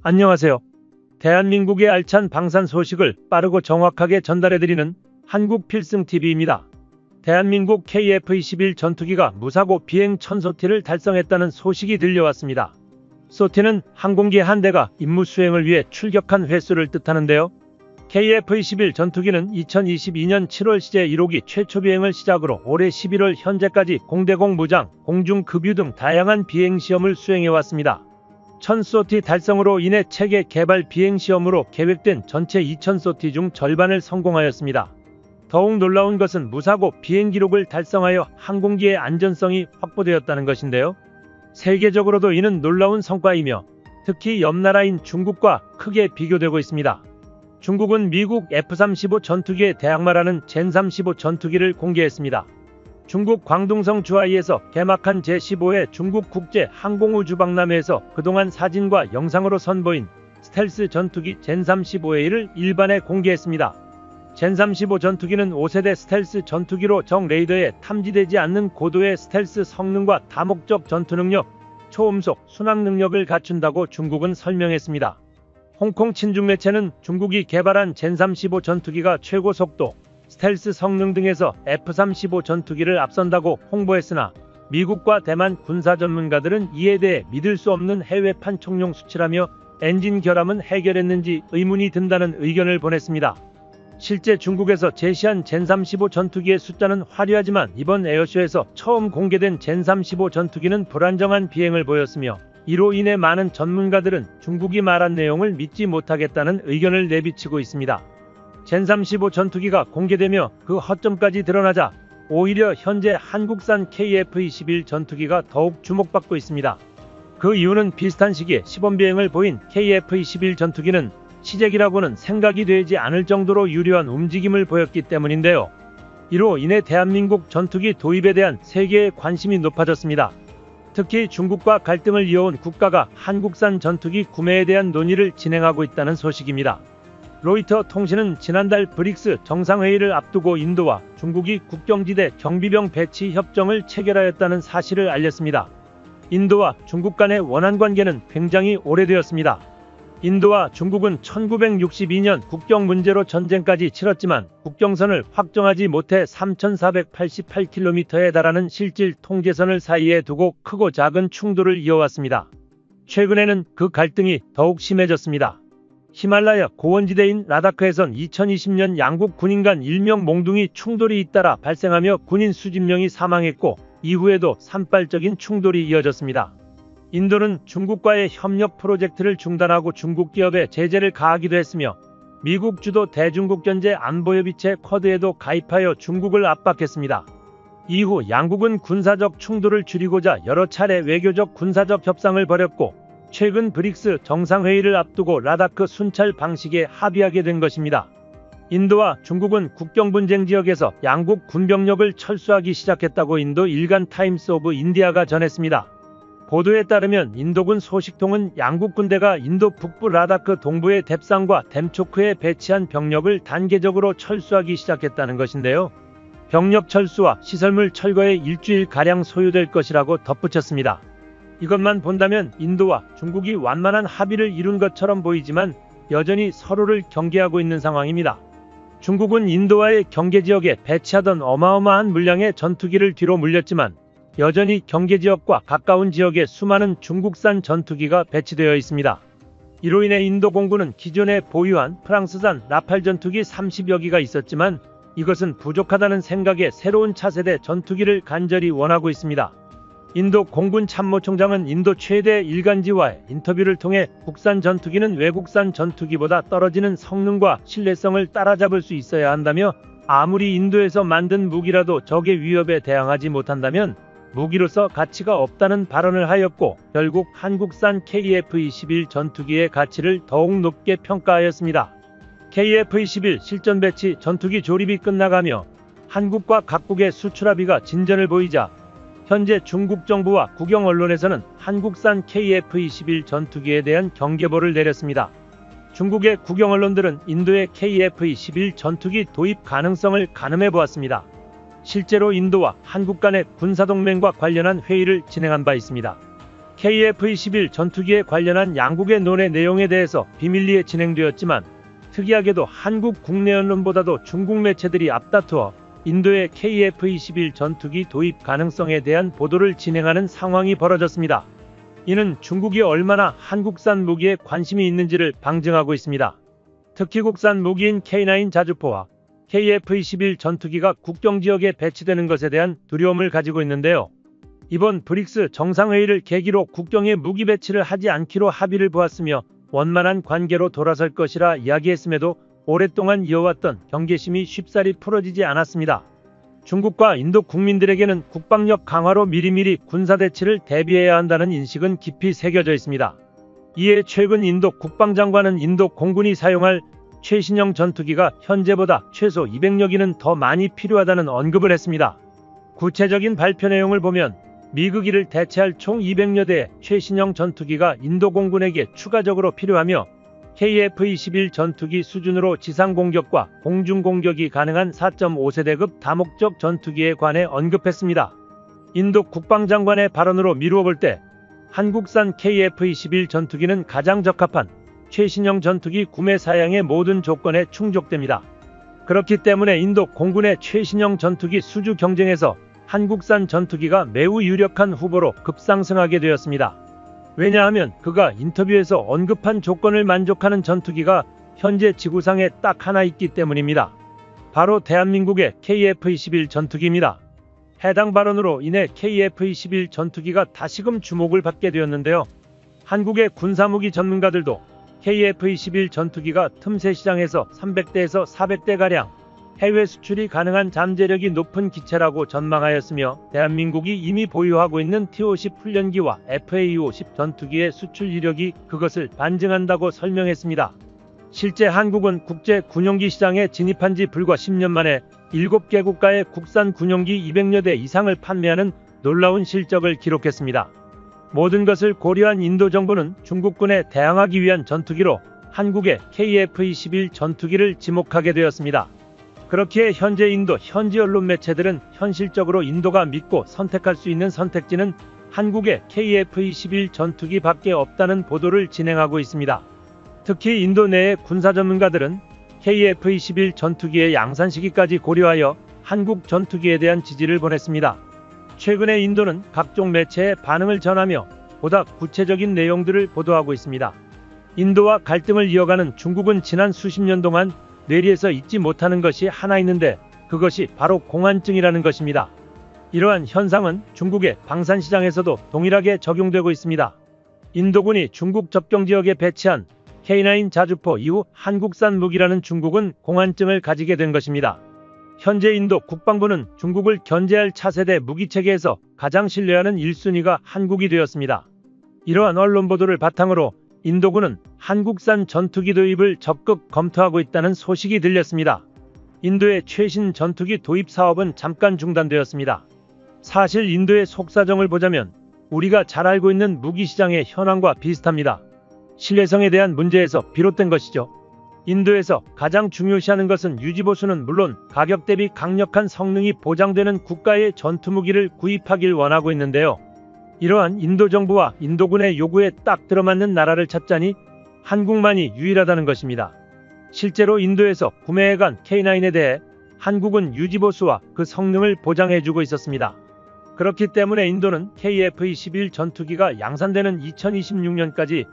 안녕하세요. 대한민국의 알찬 방산 소식을 빠르고 정확하게 전달해드리는 한국필승TV입니다. 대한민국 KF-21 전투기가 무사고 비행 1000소티를 달성했다는 소식이 들려왔습니다. 소티는 항공기 한 대가 임무 수행을 위해 출격한 횟수를 뜻하는데요. KF-21 전투기는 2022년 7월 시제 1호기 최초 비행을 시작으로 올해 11월 현재까지 공대공 무장, 공중급유 등 다양한 비행시험을 수행해왔습니다. 1000소티 달성으로 인해 체계 개발 비행시험으로 계획된 전체 2000소티 중 절반을 성공하였습니다. 더욱 놀라운 것은 무사고 비행 기록을 달성하여 항공기의 안전성이 확보되었다는 것인데요. 세계적으로도 이는 놀라운 성과이며 특히 옆나라인 중국과 크게 비교되고 있습니다. 중국은 미국 F-35 전투기의 대항마라는 젠-35 전투기를 공개했습니다. 중국 광둥성 주하이에서 개막한 제15회 중국 국제 항공우주박람회에서 그동안 사진과 영상으로 선보인 스텔스 전투기 젠-35A를 일반에 공개했습니다. 젠-35 전투기는 5세대 스텔스 전투기로 적 레이더에 탐지되지 않는 고도의 스텔스 성능과 다목적 전투 능력, 초음속 순항 능력을 갖춘다고 중국은 설명했습니다. 홍콩 친중 매체는 중국이 개발한 젠-35 전투기가 최고 속도, 스텔스 성능 등에서 F-35 전투기를 앞선다고 홍보했으나 미국과 대만 군사 전문가들은 이에 대해 믿을 수 없는 해외판 총용 수치라며 엔진 결함은 해결했는지 의문이 든다는 의견을 보냈습니다. 실제 중국에서 제시한 젠-35 전투기의 숫자는 화려하지만 이번 에어쇼에서 처음 공개된 젠-35 전투기는 불안정한 비행을 보였으며 이로 인해 많은 전문가들은 중국이 말한 내용을 믿지 못하겠다는 의견을 내비치고 있습니다. 젠-35 전투기가 공개되며 그 허점까지 드러나자 오히려 현재 한국산 KF-21 전투기가 더욱 주목받고 있습니다. 그 이유는 비슷한 시기에 시범비행을 보인 KF-21 전투기는 시제기라고는 생각이 되지 않을 정도로 유려한 움직임을 보였기 때문인데요. 이로 인해 대한민국 전투기 도입에 대한 세계의 관심이 높아졌습니다. 특히 중국과 갈등을 이어온 국가가 한국산 전투기 구매에 대한 논의를 진행하고 있다는 소식입니다. 로이터 통신은 지난달 브릭스 정상회의를 앞두고 인도와 중국이 국경지대 경비병 배치 협정을 체결하였다는 사실을 알렸습니다. 인도와 중국 간의 원한관계는 굉장히 오래되었습니다. 인도와 중국은 1962년 국경 문제로 전쟁까지 치렀지만 국경선을 확정하지 못해 3488km에 달하는 실질 통제선을 사이에 두고 크고 작은 충돌을 이어왔습니다. 최근에는 그 갈등이 더욱 심해졌습니다. 히말라야 고원지대인 라다크에선 2020년 양국 군인 간 일명 몽둥이 충돌이 잇따라 발생하며 군인 수십 명이 사망했고 이후에도 산발적인 충돌이 이어졌습니다. 인도는 중국과의 협력 프로젝트를 중단하고 중국 기업에 제재를 가하기도 했으며 미국 주도 대중국견제 안보협의체 쿼드에도 가입하여 중국을 압박했습니다. 이후 양국은 군사적 충돌을 줄이고자 여러 차례 외교적 군사적 협상을 벌였고 최근 브릭스 정상회의를 앞두고 라다크 순찰 방식에 합의하게 된 것입니다. 인도와 중국은 국경 분쟁 지역에서 양국 군병력을 철수하기 시작했다고 인도 일간 타임스 오브 인디아가 전했습니다. 보도에 따르면 인도군 소식통은 양국 군대가 인도 북부 라다크 동부의 뎁산과 댐초크에 배치한 병력을 단계적으로 철수하기 시작했다는 것인데요. 병력 철수와 시설물 철거에 일주일가량 소요될 것이라고 덧붙였습니다. 이것만 본다면 인도와 중국이 완만한 합의를 이룬 것처럼 보이지만 여전히 서로를 경계하고 있는 상황입니다. 중국은 인도와의 경계지역에 배치하던 어마어마한 물량의 전투기를 뒤로 물렸지만 여전히 경계지역과 가까운 지역에 수많은 중국산 전투기가 배치되어 있습니다. 이로 인해 인도 공군은 기존에 보유한 프랑스산 라팔 전투기 30여 기가 있었지만 이것은 부족하다는 생각에 새로운 차세대 전투기를 간절히 원하고 있습니다. 인도 공군 참모총장은 인도 최대 일간지와의 인터뷰를 통해 국산 전투기는 외국산 전투기보다 떨어지는 성능과 신뢰성을 따라잡을 수 있어야 한다며 아무리 인도에서 만든 무기라도 적의 위협에 대항하지 못한다면 무기로서 가치가 없다는 발언을 하였고 결국 한국산 KF-21 전투기의 가치를 더욱 높게 평가하였습니다. KF-21 실전 배치 전투기 조립이 끝나가며 한국과 각국의 수출 합의가 진전을 보이자 현재 중국 정부와 국영 언론에서는 한국산 KF-21 전투기에 대한 경계보를 내렸습니다. 중국의 국영 언론들은 인도의 KF-21 전투기 도입 가능성을 가늠해 보았습니다. 실제로 인도와 한국 간의 군사동맹과 관련한 회의를 진행한 바 있습니다. KF-21 전투기에 관련한 양국의 논의 내용에 대해서 비밀리에 진행되었지만 특이하게도 한국 국내 언론보다도 중국 매체들이 앞다투어 인도의 KF-21 전투기 도입 가능성에 대한 보도를 진행하는 상황이 벌어졌습니다. 이는 중국이 얼마나 한국산 무기에 관심이 있는지를 방증하고 있습니다. 특히 국산 무기인 K9 자주포와 KF-21 전투기가 국경지역에 배치되는 것에 대한 두려움을 가지고 있는데요. 이번 브릭스 정상회의를 계기로 국경에 무기 배치를 하지 않기로 합의를 보았으며 원만한 관계로 돌아설 것이라 이야기했음에도 오랫동안 이어왔던 경계심이 쉽사리 풀어지지 않았습니다. 중국과 인도 국민들에게는 국방력 강화로 미리미리 군사대치를 대비해야 한다는 인식은 깊이 새겨져 있습니다. 이에 최근 인도 국방장관은 인도 공군이 사용할 최신형 전투기가 현재보다 최소 200여 기는 더 많이 필요하다는 언급을 했습니다. 구체적인 발표 내용을 보면 미국이를 대체할 총 200여 대의 최신형 전투기가 인도 공군에게 추가적으로 필요하며 KF-21 전투기 수준으로 지상공격과 공중공격이 가능한 4.5세대급 다목적 전투기에 관해 언급했습니다. 인도 국방장관의 발언으로 미루어 볼 때 한국산 KF-21 전투기는 가장 적합한 최신형 전투기 구매 사양의 모든 조건에 충족됩니다. 그렇기 때문에 인도 공군의 최신형 전투기 수주 경쟁에서 한국산 전투기가 매우 유력한 후보로 급상승하게 되었습니다. 왜냐하면 그가 인터뷰에서 언급한 조건을 만족하는 전투기가 현재 지구상에 딱 하나 있기 때문입니다. 바로 대한민국의 KF-21 전투기입니다. 해당 발언으로 인해 KF-21 전투기가 다시금 주목을 받게 되었는데요. 한국의 군사무기 전문가들도 KF-21 전투기가 틈새 시장에서 300대에서 400대가량 해외 수출이 가능한 잠재력이 높은 기체라고 전망하였으며 대한민국이 이미 보유하고 있는 T-50 훈련기와 FA-50 전투기의 수출 이력이 그것을 반증한다고 설명했습니다. 실제 한국은 국제 군용기 시장에 진입한 지 불과 10년 만에 7개 국가의 국산 군용기 200여 대 이상을 판매하는 놀라운 실적을 기록했습니다. 모든 것을 고려한 인도 정부는 중국군에 대항하기 위한 전투기로 한국의 KF-21 전투기를 지목하게 되었습니다. 그렇기에 현재 인도 현지 언론 매체들은 현실적으로 인도가 믿고 선택할 수 있는 선택지는 한국의 KF-21 전투기 밖에 없다는 보도를 진행하고 있습니다. 특히 인도 내의 군사 전문가들은 KF-21 전투기의 양산 시기까지 고려하여 한국 전투기에 대한 지지를 보냈습니다. 최근에 인도는 각종 매체에 반응을 전하며 보다 구체적인 내용들을 보도하고 있습니다. 인도와 갈등을 이어가는 중국은 지난 수십 년 동안 뇌리에서 잊지 못하는 것이 하나 있는데 그것이 바로 공안증이라는 것입니다. 이러한 현상은 중국의 방산시장에서도 동일하게 적용되고 있습니다. 인도군이 중국 접경지역에 배치한 K9 자주포 이후 한국산 무기라는 중국은 공안증을 가지게 된 것입니다. 현재 인도 국방부는 중국을 견제할 차세대 무기체계에서 가장 신뢰하는 1순위가 한국이 되었습니다. 이러한 언론 보도를 바탕으로 인도군은 한국산 전투기 도입을 적극 검토하고 있다는 소식이 들렸습니다. 인도의 최신 전투기 도입 사업은 잠깐 중단되었습니다. 사실 인도의 속사정을 보자면 우리가 잘 알고 있는 무기 시장의 현황과 비슷합니다. 신뢰성에 대한 문제에서 비롯된 것이죠. 인도에서 가장 중요시하는 것은 유지보수는 물론 가격 대비 강력한 성능이 보장되는 국가의 전투무기를 구입하길 원하고 있는데요. 이러한 인도 정부와 인도군의 요구에 딱 들어맞는 나라를 찾자니 한국만이 유일하다는 것입니다. 실제로 인도에서 구매해간 K9에 대해 한국은 유지보수와 그 성능을 보장해주고 있었습니다. 그렇기 때문에 인도는 KF-21 전투기가 양산되는 2026년까지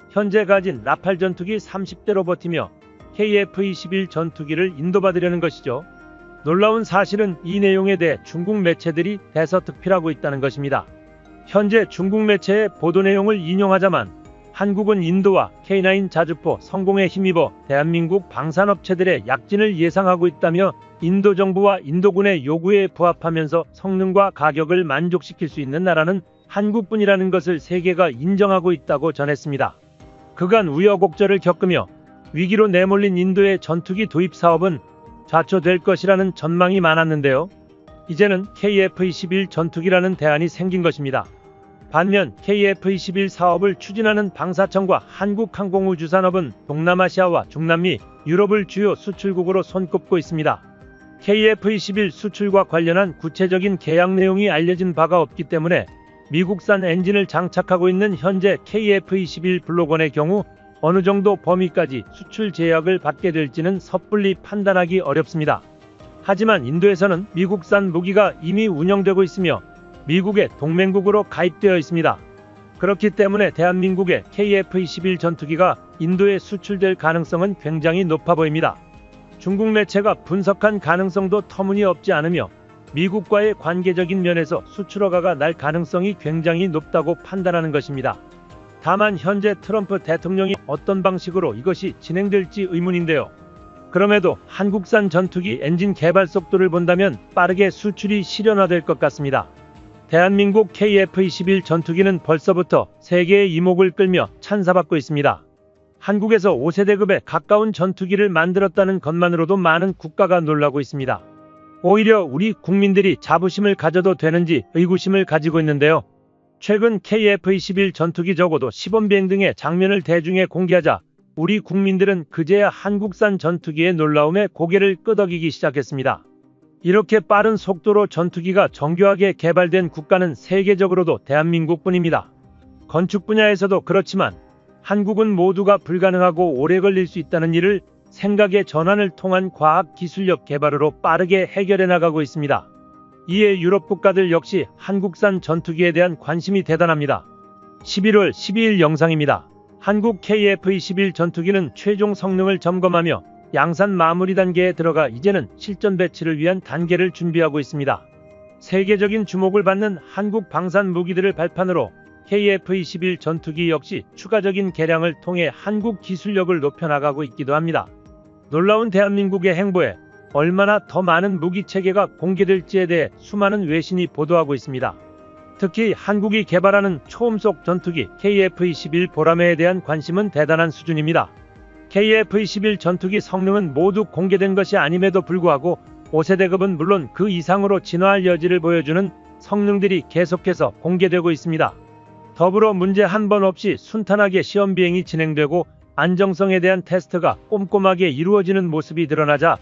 현재 가진 라팔 전투기 30대로 버티며 KF-21 전투기를 인도받으려는 것이죠. 놀라운 사실은 이 내용에 대해 중국 매체들이 대서특필하고 있다는 것입니다. 현재 중국 매체의 보도 내용을 인용하자만 한국은 인도와 K9 자주포 성공에 힘입어 대한민국 방산업체들의 약진을 예상하고 있다며 인도 정부와 인도군의 요구에 부합하면서 성능과 가격을 만족시킬 수 있는 나라는 한국뿐이라는 것을 세계가 인정하고 있다고 전했습니다. 그간 우여곡절을 겪으며 위기로 내몰린 인도의 전투기 도입 사업은 좌초될 것이라는 전망이 많았는데요. 이제는 KF-21 전투기라는 대안이 생긴 것입니다. 반면 KF-21 사업을 추진하는 방사청과 한국항공우주산업은 동남아시아와 중남미, 유럽을 주요 수출국으로 손꼽고 있습니다. KF-21 수출과 관련한 구체적인 계약 내용이 알려진 바가 없기 때문에 미국산 엔진을 장착하고 있는 현재 KF-21 블록원의 경우 어느 정도 범위까지 수출 제약을 받게 될지는 섣불리 판단하기 어렵습니다. 하지만 인도에서는 미국산 무기가 이미 운영되고 있으며 미국의 동맹국으로 가입되어 있습니다. 그렇기 때문에 대한민국의 KF-21 전투기가 인도에 수출될 가능성은 굉장히 높아 보입니다. 중국 매체가 분석한 가능성도 터무니없지 않으며 미국과의 관계적인 면에서 수출허가가 날 가능성이 굉장히 높다고 판단하는 것입니다. 다만 현재 트럼프 대통령이 어떤 방식으로 이것이 진행될지 의문인데요. 그럼에도 한국산 전투기 엔진 개발 속도를 본다면 빠르게 수출이 실현화될 것 같습니다. 대한민국 KF-21 전투기는 벌써부터 세계의 이목을 끌며 찬사받고 있습니다. 한국에서 5세대급에 가까운 전투기를 만들었다는 것만으로도 많은 국가가 놀라고 있습니다. 오히려 우리 국민들이 자부심을 가져도 되는지 의구심을 가지고 있는데요. 최근 KF-21 전투기 적어도 시범비행 등의 장면을 대중에 공개하자 우리 국민들은 그제야 한국산 전투기의 놀라움에 고개를 끄덕이기 시작했습니다. 이렇게 빠른 속도로 전투기가 정교하게 개발된 국가는 세계적으로도 대한민국뿐입니다. 건축 분야에서도 그렇지만 한국은 모두가 불가능하고 오래 걸릴 수 있다는 일을 생각의 전환을 통한 과학기술력 개발으로 빠르게 해결해 나가고 있습니다. 이에 유럽 국가들 역시 한국산 전투기에 대한 관심이 대단합니다. 11월 12일 영상입니다. 한국 KF-21 전투기는 최종 성능을 점검하며 양산 마무리 단계에 들어가 이제는 실전 배치를 위한 단계를 준비하고 있습니다. 세계적인 주목을 받는 한국 방산 무기들을 발판으로 KF-21 전투기 역시 추가적인 개량을 통해 한국 기술력을 높여나가고 있기도 합니다. 놀라운 대한민국의 행보에 얼마나 더 많은 무기 체계가 공개될지에 대해 수많은 외신이 보도하고 있습니다. 특히 한국이 개발하는 초음속 전투기 KF-21 보라매에 대한 관심은 대단한 수준입니다. KF-21 전투기 성능은 모두 공개된 것이 아님에도 불구하고 5세대급은 물론 그 이상으로 진화할 여지를 보여주는 성능들이 계속해서 공개되고 있습니다. 더불어 문제 한 번 없이 순탄하게 시험 비행이 진행되고 안정성에 대한 테스트가 꼼꼼하게 이루어지는 모습이 드러나자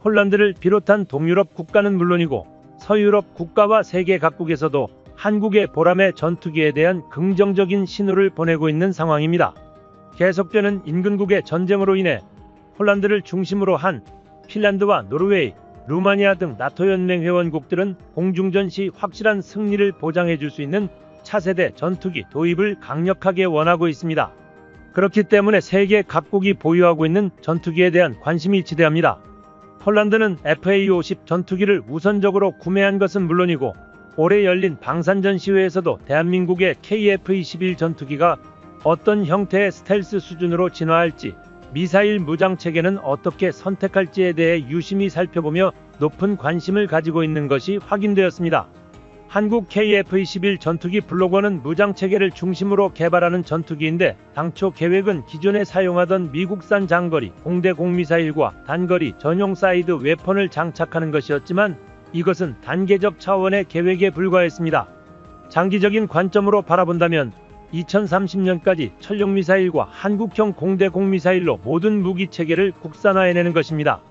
폴란드를 비롯한 동유럽 국가는 물론이고 서유럽 국가와 세계 각국에서도 한국의 보라매 전투기에 대한 긍정적인 신호를 보내고 있는 상황입니다. 계속되는 인근국의 전쟁으로 인해 폴란드를 중심으로 한 핀란드와 노르웨이, 루마니아 등 나토 연맹 회원국들은 공중전 시 확실한 승리를 보장해 줄 수 있는 차세대 전투기 도입을 강력하게 원하고 있습니다. 그렇기 때문에 세계 각국이 보유하고 있는 전투기에 대한 관심이 지대합니다. 폴란드는 FA-50 전투기를 우선적으로 구매한 것은 물론이고 올해 열린 방산전시회에서도 대한민국의 KF-21 전투기가 어떤 형태의 스텔스 수준으로 진화할지, 미사일 무장체계는 어떻게 선택할지에 대해 유심히 살펴보며 높은 관심을 가지고 있는 것이 확인되었습니다. 한국 KF-21 전투기 블록원은 무장체계를 중심으로 개발하는 전투기인데 당초 계획은 기존에 사용하던 미국산 장거리 공대공 미사일과 단거리 전용 사이드 웨폰을 장착하는 것이었지만 이것은 단계적 차원의 계획에 불과했습니다. 장기적인 관점으로 바라본다면 2030년까지 천령 미사일과 한국형 공대공 미사일로 모든 무기체계를 국산화해내는 것입니다.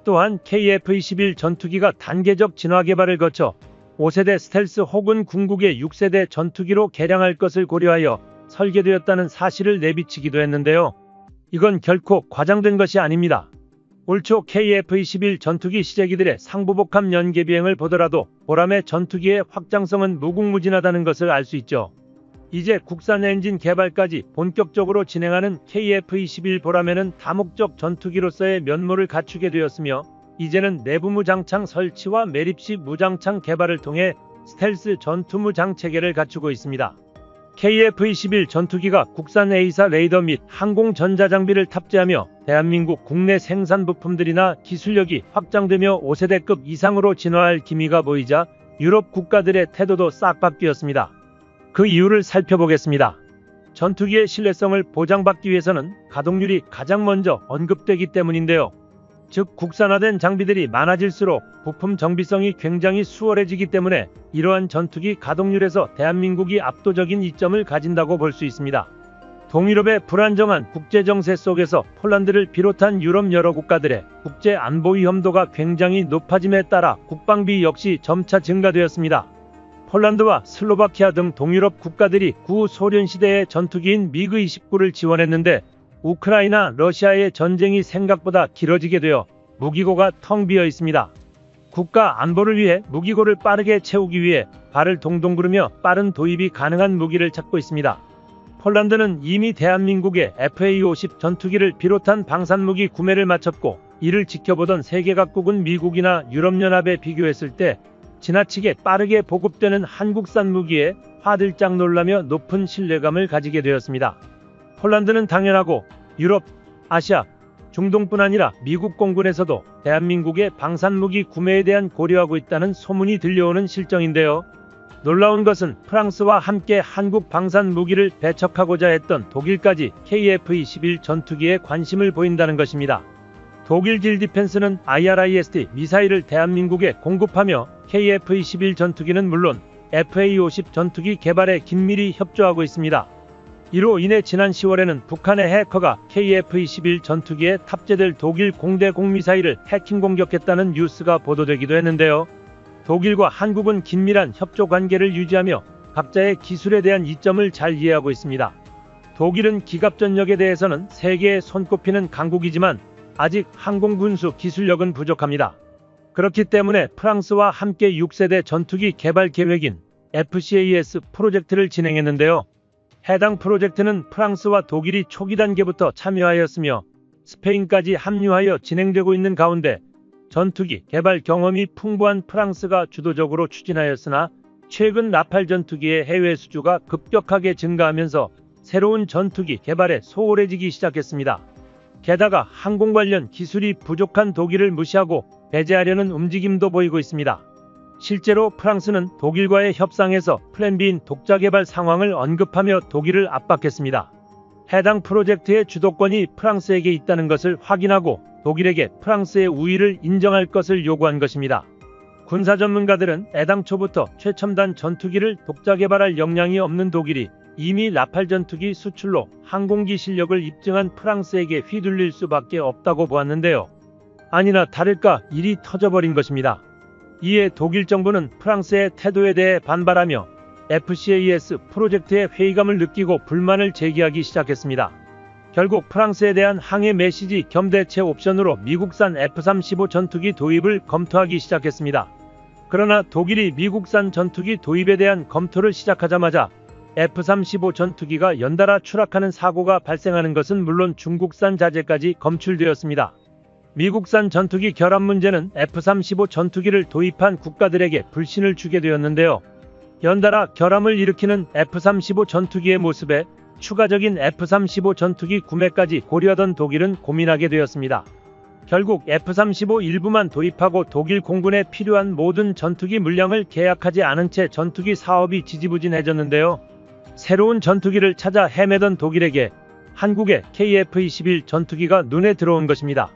또한 KF-21 전투기가 단계적 진화 개발을 거쳐 5세대 스텔스 혹은 궁극의 6세대 전투기로 개량할 것을 고려하여 설계되었다는 사실을 내비치기도 했는데요. 이건 결코 과장된 것이 아닙니다. 올 초 KF-21 전투기 시제기들의 상부복합 연계 비행을 보더라도 보라매 전투기의 확장성은 무궁무진하다는 것을 알 수 있죠. 이제 국산 엔진 개발까지 본격적으로 진행하는 KF-21 보라매는 다목적 전투기로서의 면모를 갖추게 되었으며 이제는 내부 무장창 설치와 매립식 무장창 개발을 통해 스텔스 전투 무장체계를 갖추고 있습니다. KF-21 전투기가 국산 A사 레이더 및 항공 전자장비를 탑재하며 대한민국 국내 생산 부품들이나 기술력이 확장되며 5세대급 이상으로 진화할 기미가 보이자 유럽 국가들의 태도도 싹 바뀌었습니다. 그 이유를 살펴보겠습니다. 전투기의 신뢰성을 보장받기 위해서는 가동률이 가장 먼저 언급되기 때문인데요. 즉 국산화된 장비들이 많아질수록 부품 정비성이 굉장히 수월해지기 때문에 이러한 전투기 가동률에서 대한민국이 압도적인 이점을 가진다고 볼 수 있습니다. 동유럽의 불안정한 국제정세 속에서 폴란드를 비롯한 유럽 여러 국가들의 국제 안보 위험도가 굉장히 높아짐에 따라 국방비 역시 점차 증가되었습니다. 폴란드와 슬로바키아 등 동유럽 국가들이 구소련 시대의 전투기인 미그-29를 지원했는데 우크라이나, 러시아의 전쟁이 생각보다 길어지게 되어 무기고가 텅 비어 있습니다. 국가 안보를 위해 무기고를 빠르게 채우기 위해 발을 동동 구르며 빠른 도입이 가능한 무기를 찾고 있습니다. 폴란드는 이미 대한민국의 FA-50 전투기를 비롯한 방산무기 구매를 마쳤고 이를 지켜보던 세계 각국은 미국이나 유럽연합에 비교했을 때 지나치게 빠르게 보급되는 한국산 무기에 화들짝 놀라며 높은 신뢰감을 가지게 되었습니다. 폴란드는 당연하고 유럽, 아시아, 중동뿐 아니라 미국 공군에서도 대한민국의 방산무기 구매에 대한 고려하고 있다는 소문이 들려오는 실정인데요. 놀라운 것은 프랑스와 함께 한국 방산무기를 배척하고자 했던 독일까지 KF-21 전투기에 관심을 보인다는 것입니다. 독일 질 디펜스는 IRIS-T 미사일을 대한민국에 공급하며 KF-21 전투기는 물론 FA-50 전투기 개발에 긴밀히 협조하고 있습니다. 이로 인해 지난 10월에는 북한의 해커가 KF-21 전투기에 탑재될 독일 공대공 미사일을 해킹 공격했다는 뉴스가 보도되기도 했는데요. 독일과 한국은 긴밀한 협조 관계를 유지하며 각자의 기술에 대한 이점을 잘 이해하고 있습니다. 독일은 기갑전력에 대해서는 세계에 손꼽히는 강국이지만 아직 항공군수 기술력은 부족합니다. 그렇기 때문에 프랑스와 함께 6세대 전투기 개발 계획인 FCAS 프로젝트를 진행했는데요. 해당 프로젝트는 프랑스와 독일이 초기 단계부터 참여하였으며 스페인까지 합류하여 진행되고 있는 가운데 전투기 개발 경험이 풍부한 프랑스가 주도적으로 추진하였으나 최근 라팔 전투기의 해외 수주가 급격하게 증가하면서 새로운 전투기 개발에 소홀해지기 시작했습니다. 게다가 항공 관련 기술이 부족한 독일을 무시하고 배제하려는 움직임도 보이고 있습니다. 실제로 프랑스는 독일과의 협상에서 플랜 B인 독자 개발 상황을 언급하며 독일을 압박했습니다. 해당 프로젝트의 주도권이 프랑스에게 있다는 것을 확인하고 독일에게 프랑스의 우위를 인정할 것을 요구한 것입니다. 군사 전문가들은 애당초부터 최첨단 전투기를 독자 개발할 역량이 없는 독일이 이미 라팔 전투기 수출로 항공기 실력을 입증한 프랑스에게 휘둘릴 수밖에 없다고 보았는데요. 아니나 다를까 일이 터져버린 것입니다. 이에 독일 정부는 프랑스의 태도에 대해 반발하며 FCAS 프로젝트에 회의감을 느끼고 불만을 제기하기 시작했습니다. 결국 프랑스에 대한 항해 메시지 겸 대체 옵션으로 미국산 F-35 전투기 도입을 검토하기 시작했습니다. 그러나 독일이 미국산 전투기 도입에 대한 검토를 시작하자마자 F-35 전투기가 연달아 추락하는 사고가 발생하는 것은 물론 중국산 자재까지 검출되었습니다. 미국산 전투기 결함 문제는 F-35 전투기를 도입한 국가들에게 불신을 주게 되었는데요. 연달아 결함을 일으키는 F-35 전투기의 모습에 추가적인 F-35 전투기 구매까지 고려하던 독일은 고민하게 되었습니다. 결국 F-35 일부만 도입하고 독일 공군에 필요한 모든 전투기 물량을 계약하지 않은 채 전투기 사업이 지지부진해졌는데요. 새로운 전투기를 찾아 헤매던 독일에게 한국의 KF-21 전투기가 눈에 들어온 것입니다.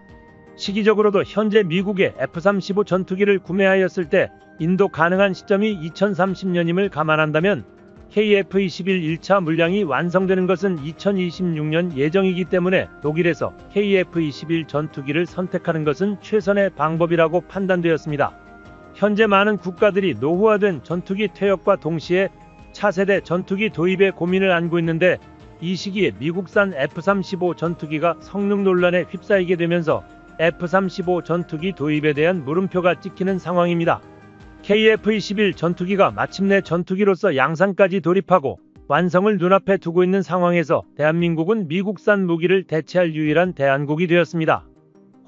시기적으로도 현재 미국의 F-35 전투기를 구매하였을 때 인도 가능한 시점이 2030년임을 감안한다면 KF-21 1차 물량이 완성되는 것은 2026년 예정이기 때문에 독일에서 KF-21 전투기를 선택하는 것은 최선의 방법이라고 판단되었습니다. 현재 많은 국가들이 노후화된 전투기 퇴역과 동시에 차세대 전투기 도입에 고민을 안고 있는데 이 시기에 미국산 F-35 전투기가 성능 논란에 휩싸이게 되면서 F-35 전투기 도입에 대한 물음표가 찍히는 상황입니다. KF-21 전투기가 마침내 전투기로서 양산까지 돌입하고 완성을 눈앞에 두고 있는 상황에서 대한민국은 미국산 무기를 대체할 유일한 대안국이 되었습니다.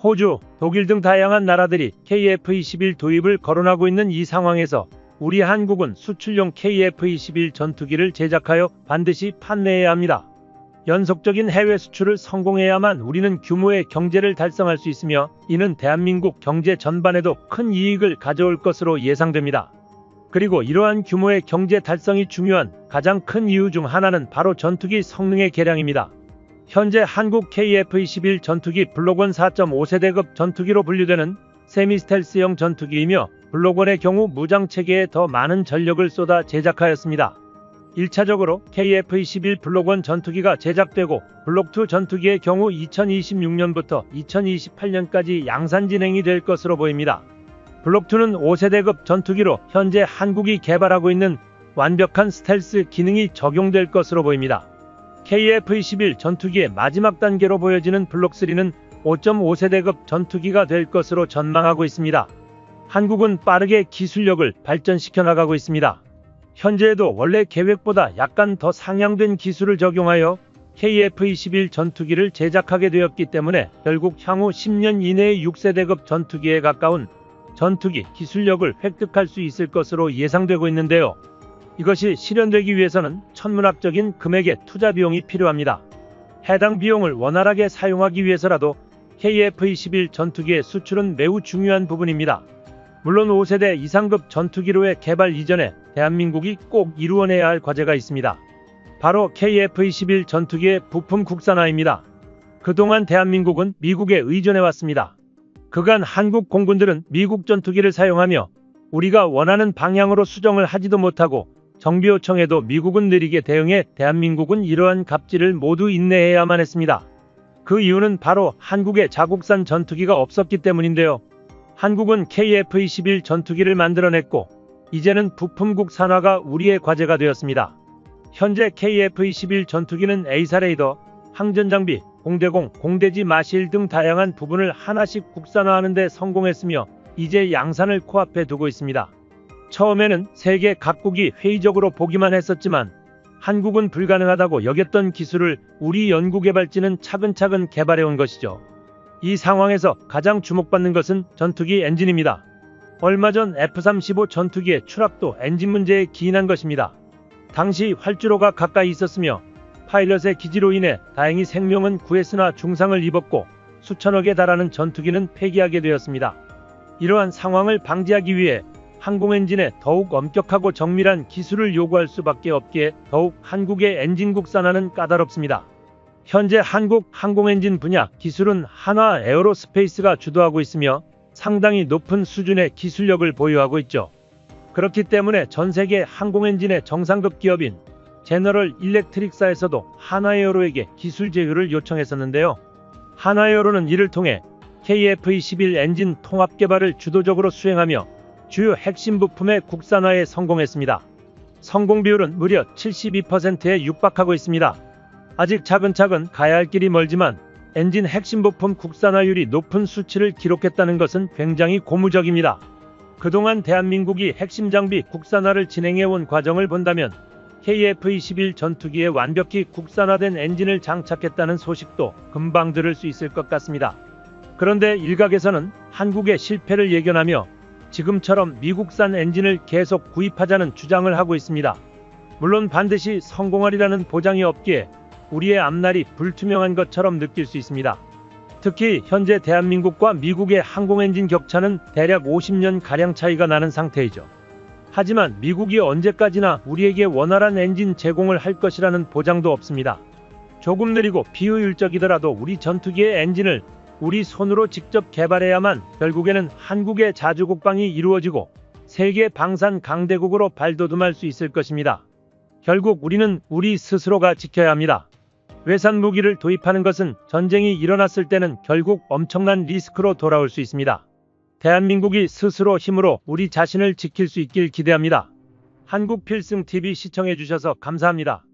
호주, 독일 등 다양한 나라들이 KF-21 도입을 거론하고 있는 이 상황에서 우리 한국은 수출용 KF-21 전투기를 제작하여 반드시 판매해야 합니다. 연속적인 해외 수출을 성공해야만 우리는 규모의 경제를 달성할 수 있으며 이는 대한민국 경제 전반에도 큰 이익을 가져올 것으로 예상됩니다. 그리고 이러한 규모의 경제 달성이 중요한 가장 큰 이유 중 하나는 바로 전투기 성능의 개량입니다. 현재 한국 KF-21 전투기 블록1 4.5세대급 전투기로 분류되는 세미스텔스형 전투기이며 블록1의 경우 무장체계에 더 많은 전력을 쏟아 제작하였습니다. 1차적으로 KF-21 블록1 전투기가 제작되고 블록2 전투기의 경우 2026년부터 2028년까지 양산 진행이 될 것으로 보입니다. 블록2는 5세대급 전투기로 현재 한국이 개발하고 있는 완벽한 스텔스 기능이 적용될 것으로 보입니다. KF-21 전투기의 마지막 단계로 보여지는 블록3는 5.5세대급 전투기가 될 것으로 전망하고 있습니다. 한국은 빠르게 기술력을 발전시켜 나가고 있습니다. 현재에도 원래 계획보다 약간 더 상향된 기술을 적용하여 KF-21 전투기를 제작하게 되었기 때문에 결국 향후 10년 이내에 6세대급 전투기에 가까운 전투기 기술력을 획득할 수 있을 것으로 예상되고 있는데요. 이것이 실현되기 위해서는 천문학적인 금액의 투자 비용이 필요합니다. 해당 비용을 원활하게 사용하기 위해서라도 KF-21 전투기의 수출은 매우 중요한 부분입니다. 물론 5세대 이상급 전투기로의 개발 이전에 대한민국이 꼭 이루어내야 할 과제가 있습니다. 바로 KF-21 전투기의 부품 국산화입니다. 그동안 대한민국은 미국에 의존해왔습니다. 그간 한국 공군들은 미국 전투기를 사용하며 우리가 원하는 방향으로 수정을 하지도 못하고 정비 요청에도 미국은 느리게 대응해 대한민국은 이러한 갑질을 모두 인내해야만 했습니다. 그 이유는 바로 한국에 자국산 전투기가 없었기 때문인데요. 한국은 KF-21 전투기를 만들어냈고 이제는 부품 국산화가 우리의 과제가 되었습니다. 현재 KF-21 전투기는 A사 레이더, 항전장비, 공대공, 공대지 마실 등 다양한 부분을 하나씩 국산화하는 데 성공했으며 이제 양산을 코앞에 두고 있습니다. 처음에는 세계 각국이 회의적으로 보기만 했었지만 한국은 불가능하다고 여겼던 기술을 우리 연구개발진은 차근차근 개발해온 것이죠. 이 상황에서 가장 주목받는 것은 전투기 엔진입니다. 얼마 전 F-35 전투기의 추락도 엔진 문제에 기인한 것입니다. 당시 활주로가 가까이 있었으며 파일럿의 기지로 인해 다행히 생명은 구했으나 중상을 입었고 수천억에 달하는 전투기는 폐기하게 되었습니다. 이러한 상황을 방지하기 위해 항공엔진에 더욱 엄격하고 정밀한 기술을 요구할 수밖에 없기에 더욱 한국의 엔진 국산화는 까다롭습니다. 현재 한국 항공엔진 분야 기술은 한화 에어로스페이스가 주도하고 있으며 상당히 높은 수준의 기술력을 보유하고 있죠. 그렇기 때문에 전 세계 항공엔진의 정상급 기업인 제너럴 일렉트릭사에서도 한화에어로에게 기술 제휴를 요청했었는데요. 한화에어로는 이를 통해 KF-21 엔진 통합 개발을 주도적으로 수행하며 주요 핵심 부품의 국산화에 성공했습니다. 성공 비율은 무려 72%에 육박하고 있습니다. 아직 차근차근 가야 할 길이 멀지만 엔진 핵심 부품 국산화율이 높은 수치를 기록했다는 것은 굉장히 고무적입니다. 그동안 대한민국이 핵심 장비 국산화를 진행해온 과정을 본다면 KF-21 전투기에 완벽히 국산화된 엔진을 장착했다는 소식도 금방 들을 수 있을 것 같습니다. 그런데 일각에서는 한국의 실패를 예견하며 지금처럼 미국산 엔진을 계속 구입하자는 주장을 하고 있습니다. 물론 반드시 성공하리라는 보장이 없기에 우리의 앞날이 불투명한 것처럼 느낄 수 있습니다. 특히 현재 대한민국과 미국의 항공엔진 격차는 대략 50년가량 차이가 나는 상태이죠. 하지만 미국이 언제까지나 우리에게 원활한 엔진 제공을 할 것이라는 보장도 없습니다. 조금 느리고 비효율적이더라도 우리 전투기의 엔진을 우리 손으로 직접 개발해야만 결국에는 한국의 자주국방이 이루어지고 세계 방산 강대국으로 발돋움할 수 있을 것입니다. 결국 우리는 우리 스스로가 지켜야 합니다. 외산 무기를 도입하는 것은 전쟁이 일어났을 때는 결국 엄청난 리스크로 돌아올 수 있습니다. 대한민국이 스스로 힘으로 우리 자신을 지킬 수 있길 기대합니다. 한국필승TV 시청해주셔서 감사합니다.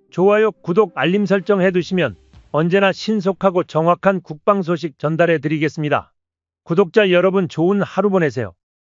좋아요, 구독, 알림 설정 해두시면 언제나 신속하고 정확한 국방 소식 전달해 드리겠습니다. 구독자 여러분 좋은 하루 보내세요.